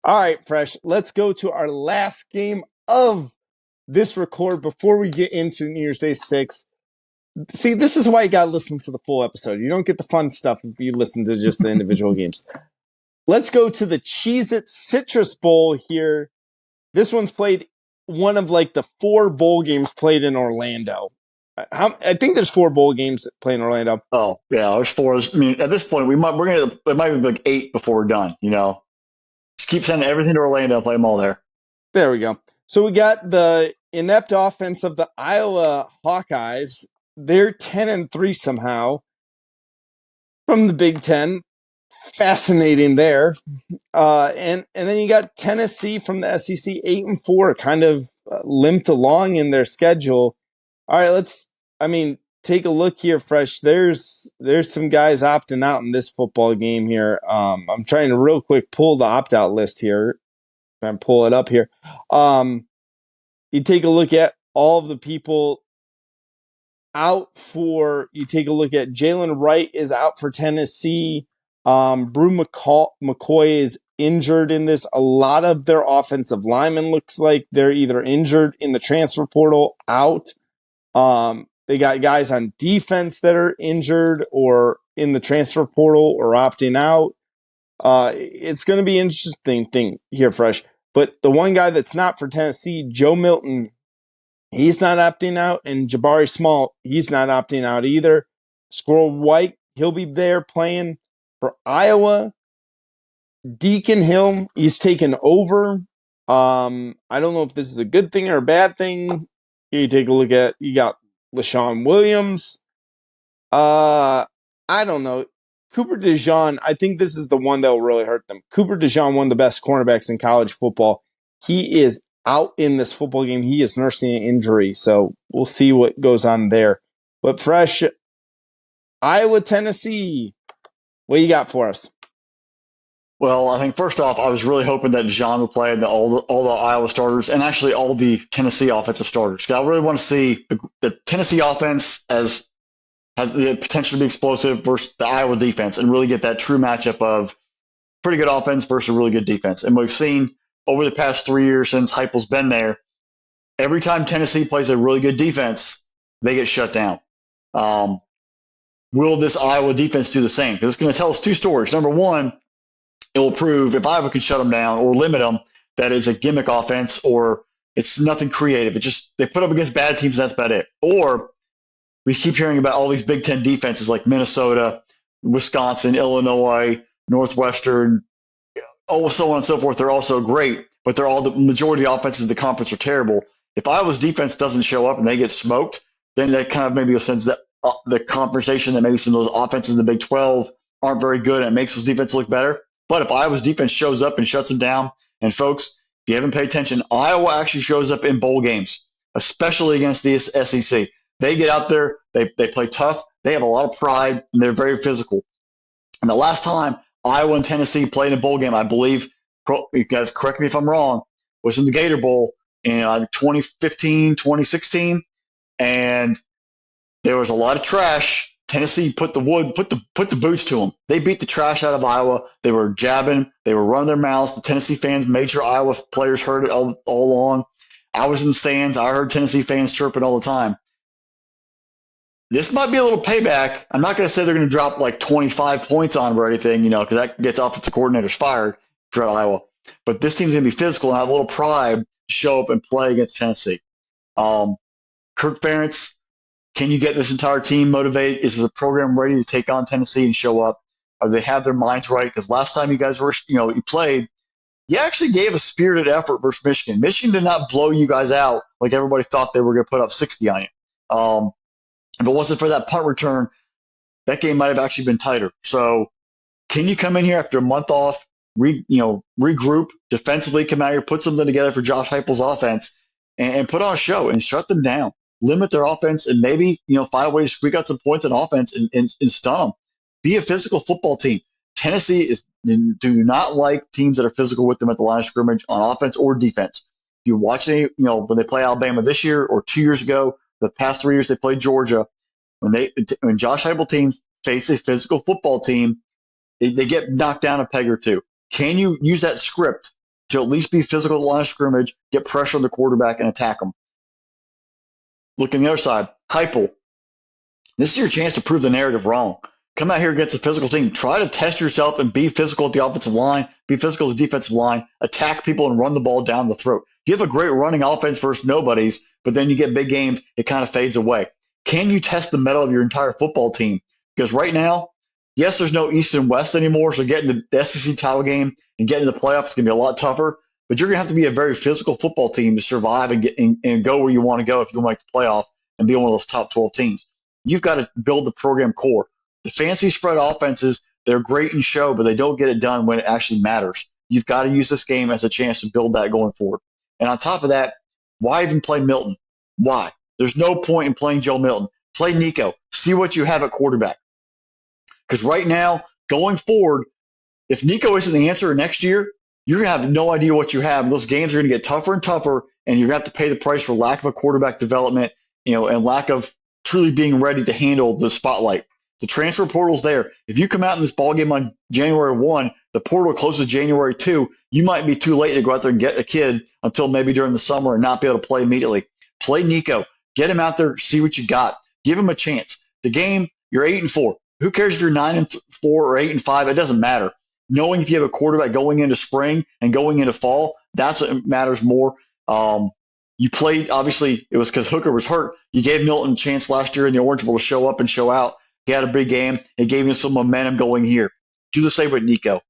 All right, Fresh. Let's go to our last game of this record before we get into New Year's Day 6. See, this is why you got to listen to the full episode. You don't get the fun stuff if you listen to just the individual games. Let's go to the Cheez-It Citrus Bowl here. This one's played one of like the 4 bowl games played in Orlando. I think there's 4 bowl games played in Orlando. Oh yeah, there's 4. I mean, at this point, it might be like 8 before we're done. Just keep sending everything to Orlando, play them all there. There we go. So we got the inept offense of the Iowa Hawkeyes. They're 10-3 somehow from the Big Ten. Fascinating there. And then you got Tennessee from the SEC, 8-4, kind of limped along in their schedule. All right, take a look here, Fresh. There's some guys opting out in this football game here. I'm trying to real quick pull the opt-out list here. Try and pull it up here. You take a look at all of the people out for. You take a look at Jalen Wright is out for Tennessee. Brew McCoy is injured in this. A lot of their offensive linemen looks like they're either injured in the transfer portal, out. They got guys on defense that are injured or in the transfer portal or opting out. It's going to be an interesting thing here, Fresh. But the one guy that's not for Tennessee, Joe Milton, he's not opting out. And Jabari Small, he's not opting out either. Squirrel White, he'll be there playing for Iowa. Deacon Hill, he's taken over. I don't know if this is a good thing or a bad thing. You take a look at, you got LaShawn Williams. I don't know. Cooper DeJean, I think this is the one that will really hurt them. Cooper DeJean, one of the best cornerbacks in college football. He is out in this football game. He is nursing an injury, so we'll see what goes on there. But Fresh, Iowa, Tennessee, what you got for us? Well, I think first off, I was really hoping that DeJean would play all the Iowa starters and actually all the Tennessee offensive starters. I really want to see the Tennessee offense has the potential to be explosive versus the Iowa defense and really get that true matchup of pretty good offense versus a really good defense. And we've seen over the past 3 years since Heupel's been there, every time Tennessee plays a really good defense, they get shut down. Will this Iowa defense do the same? Because it's going to tell us 2 stories. Number one, it will prove if Iowa can shut them down or limit them, that it's a gimmick offense or it's nothing creative. It just they put up against bad teams, and that's about it. Or we keep hearing about all these Big Ten defenses like Minnesota, Wisconsin, Illinois, Northwestern, so on and so forth. They're also great, but they're all the majority of the offenses in the conference are terrible. If Iowa's defense doesn't show up and they get smoked, then that kind of maybe sends the conversation that maybe some of those offenses in the Big 12 aren't very good and it makes those defenses look better. But if Iowa's defense shows up and shuts them down, and folks, if you haven't paid attention, Iowa actually shows up in bowl games, especially against the SEC. They get out there, they play tough, they have a lot of pride, and they're very physical. And the last time Iowa and Tennessee played in a bowl game, I believe, you guys correct me if I'm wrong, was in the Gator Bowl in 2015, 2016, and there was a lot of trash. Tennessee put the boots to them. They beat the trash out of Iowa. They were jabbing. They were running their mouths. The Tennessee fans made sure Iowa players heard it all along. I was in the stands. I heard Tennessee fans chirping all the time. This might be a little payback. I'm not going to say they're going to drop like 25 points on them or anything, because that gets offensive coordinators fired for Iowa. But this team's going to be physical and have a little pride to show up and play against Tennessee. Kirk Ferentz, can you get this entire team motivated? Is the program ready to take on Tennessee and show up? Or do they have their minds right? Because last time you guys were, you played, you actually gave a spirited effort versus Michigan. Michigan did not blow you guys out like everybody thought they were going to put up 60 on you. If it wasn't for that punt return, that game might have actually been tighter. So can you come in here after a month off, regroup, defensively come out here, put something together for Josh Heupel's offense and put on a show and shut them down, limit their offense, and maybe, find a way to squeak out some points on offense and stun them. Be a physical football team. Tennessee do not like teams that are physical with them at the line of scrimmage on offense or defense. If you watch when they play Alabama this year or 2 years ago, the past 3 years they played Georgia, when Josh Heupel teams face a physical football team, they get knocked down a peg or two. Can you use that script to at least be physical at the line of scrimmage, get pressure on the quarterback, and attack them. Look on the other side. Heupel. This is your chance to prove the narrative wrong. Come out here against a physical team. Try to test yourself and be physical at the offensive line, be physical at the defensive line, attack people and run the ball down the throat. You have a great running offense versus nobodies, but then you get big games, it kind of fades away. Can you test the mettle of your entire football team? Because right now, yes, there's no East and West anymore, so getting the SEC title game and getting the playoffs is going to be a lot tougher. But you're going to have to be a very physical football team to survive and go where you want to go if you want to make the playoff and be one of those top 12 teams. You've got to build the program core. The fancy spread offenses, they're great in show, but they don't get it done when it actually matters. You've got to use this game as a chance to build that going forward. And on top of that, why even play Milton? Why? There's no point in playing Joe Milton. Play Nico. See what you have at quarterback. Because right now, going forward, if Nico isn't the answer next year, you're going to have no idea what you have. Those games are going to get tougher and tougher, and you're going to have to pay the price for lack of a quarterback development, and lack of truly being ready to handle the spotlight. The transfer portal's there. If you come out in this ballgame on January 1, the portal closes January 2, you might be too late to go out there and get a kid until maybe during the summer and not be able to play immediately. Play Nico. Get him out there, see what you got. Give him a chance. The game, you're 8-4. Who cares if you're 9-4 or 8-5? It doesn't matter. Knowing if you have a quarterback going into spring and going into fall, that's what matters more. You played, obviously, it was because Hooker was hurt. You gave Milton a chance last year in the Orange Bowl to show up and show out. He had a big game. It gave him some momentum going here. Do the same with Nico.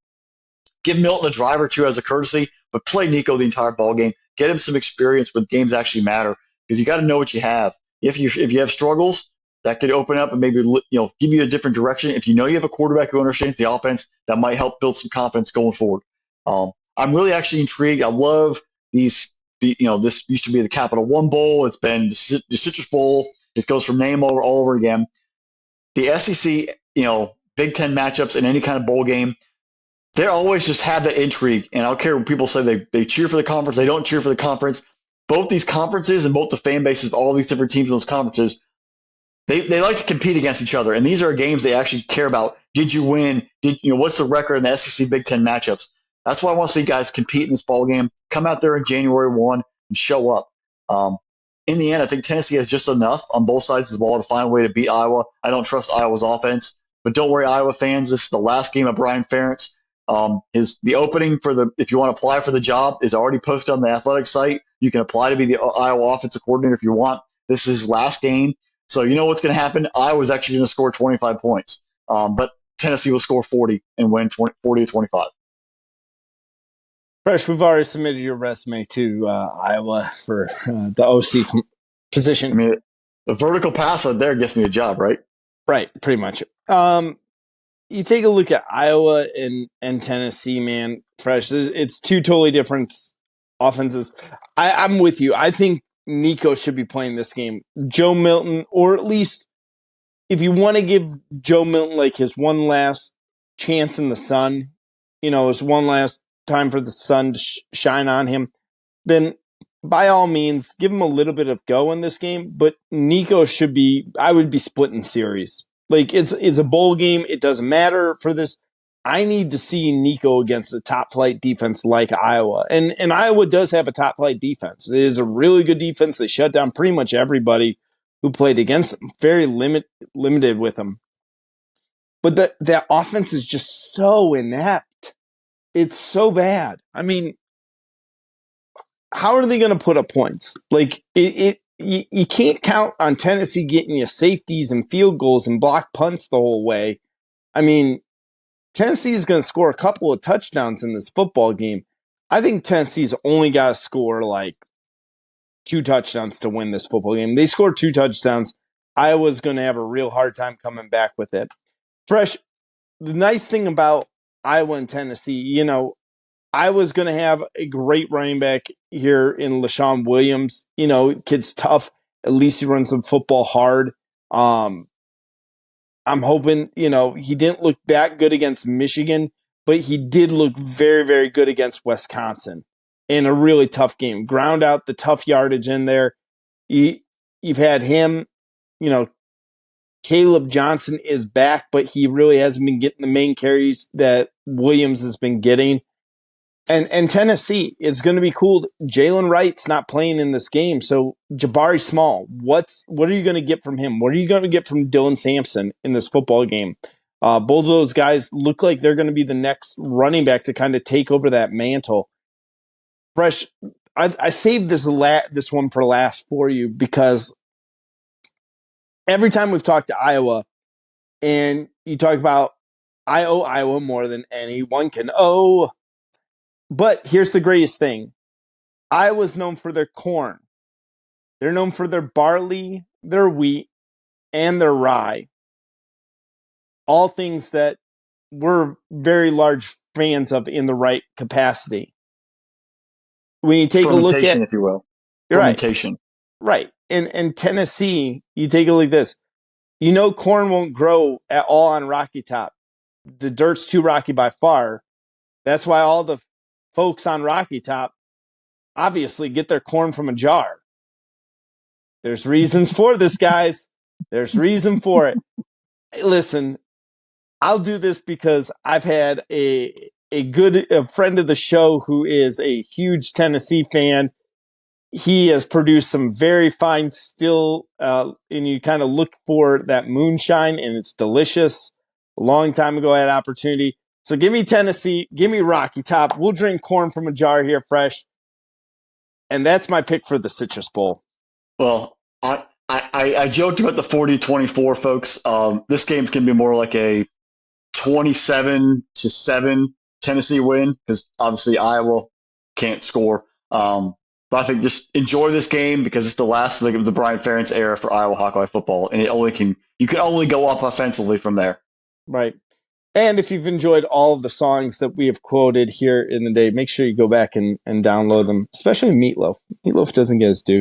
Give Milton a drive or two as a courtesy, but play Nico the entire ball game. Get him some experience when games actually matter, because you got to know what you have. If you have struggles, that could open up and maybe give you a different direction. If you know you have a quarterback who understands the offense, that might help build some confidence going forward. I'm really actually intrigued. I love these. This used to be the Capital One Bowl. It's been the Citrus Bowl. It goes from name all over again. The SEC, Big Ten matchups in any kind of bowl game, they always just have that intrigue. And I don't care when people say they cheer for the conference, they don't cheer for the conference. Both these conferences and both the fan bases of all these different teams in those conferences, they like to compete against each other. And these are games they actually care about. Did you win? What's the record in the SEC Big Ten matchups? That's why I want to see guys compete in this ball game. Come out there in January 1 and show up. In the end, I think Tennessee has just enough on both sides of the ball to find a way to beat Iowa. I don't trust Iowa's offense, but don't worry, Iowa fans. This is the last game of Brian Ferentz. The opening if you want to apply for the job is already posted on the athletic site. You can apply to be the Iowa offensive coordinator if you want. This is his last game. So you know what's going to happen. Iowa's actually going to score 25 points, but Tennessee will score 40 and win 40-25. Fresh, we've already submitted your resume to Iowa for the OC position. I mean, the vertical pass out there gets me a job, right? Right, pretty much. You take a look at Iowa and Tennessee, man. Fresh, it's two totally different offenses. I'm with you. I think Nico should be playing this game. Joe Milton, or at least if you want to give Joe Milton like his one last chance in the sun, his one last time for the sun to shine on him, then by all means, give him a little bit of go in this game. But Nico I would be splitting series. Like, it's a bowl game. It doesn't matter for this. I need to see Nico against a top flight defense like Iowa. And Iowa does have a top flight defense. It is a really good defense. They shut down pretty much everybody who played against them. Very limited with them. But that offense is just so inept. It's so bad. I mean, how are they going to put up points? Like, you can't count on Tennessee getting you safeties and field goals and block punts the whole way. I mean, Tennessee is going to score a couple of touchdowns in this football game. I think Tennessee's only got to score like 2 touchdowns to win this football game. They scored 2 touchdowns. Iowa's going to have a real hard time coming back with it. Fresh, the nice thing about Iowa and Tennessee, Iowa's going to have a great running back here in LaShawn Williams. Kid's tough. At least he runs some football hard. I'm hoping, he didn't look that good against Michigan, but he did look very, very good against Wisconsin in a really tough game. Ground out the tough yardage in there. You've had him, Caleb Johnson is back, but he really hasn't been getting the main carries that Williams has been getting. And Tennessee is going to be cool. Jalen Wright's not playing in this game, so Jabari Small, what are you going to get from him? What are you going to get from Dylan Sampson in this football game? Both of those guys look like they're going to be the next running back to kind of take over that mantle. Fresh, I saved this one for last for you because every time we've talked to Iowa, and you talk about I owe Iowa more than anyone can owe. But here's the greatest thing. Iowa's known for their corn. They're known for their barley, their wheat, and their rye. All things that we're very large fans of in the right capacity. When you take a look at, if you will, fermentation, right? And Tennessee, you take a look at this. You know, corn won't grow at all on Rocky Top. The dirt's too rocky by far. That's why all the folks on Rocky Top obviously get their corn from a jar. There's reasons for this, guys. There's reason for it. Listen, I'll do this because I've had a friend of the show who is a huge Tennessee fan. He has produced some very fine still, and you kind of look for that moonshine, and it's delicious. A long time ago, I had opportunity. So give me Tennessee, give me Rocky Top. We'll drink corn from a jar here fresh. And that's my pick for the Citrus Bowl. Well, I joked about the 40-24, folks. This game's going to be more like a 27-7 Tennessee win because obviously Iowa can't score. But I think just enjoy this game because it's the last of the Brian Ferentz era for Iowa Hawkeye football, and you can only go up offensively from there. Right. And if you've enjoyed all of the songs that we have quoted here in the day, make sure you go back and download them, especially Meatloaf. Meatloaf doesn't get his due.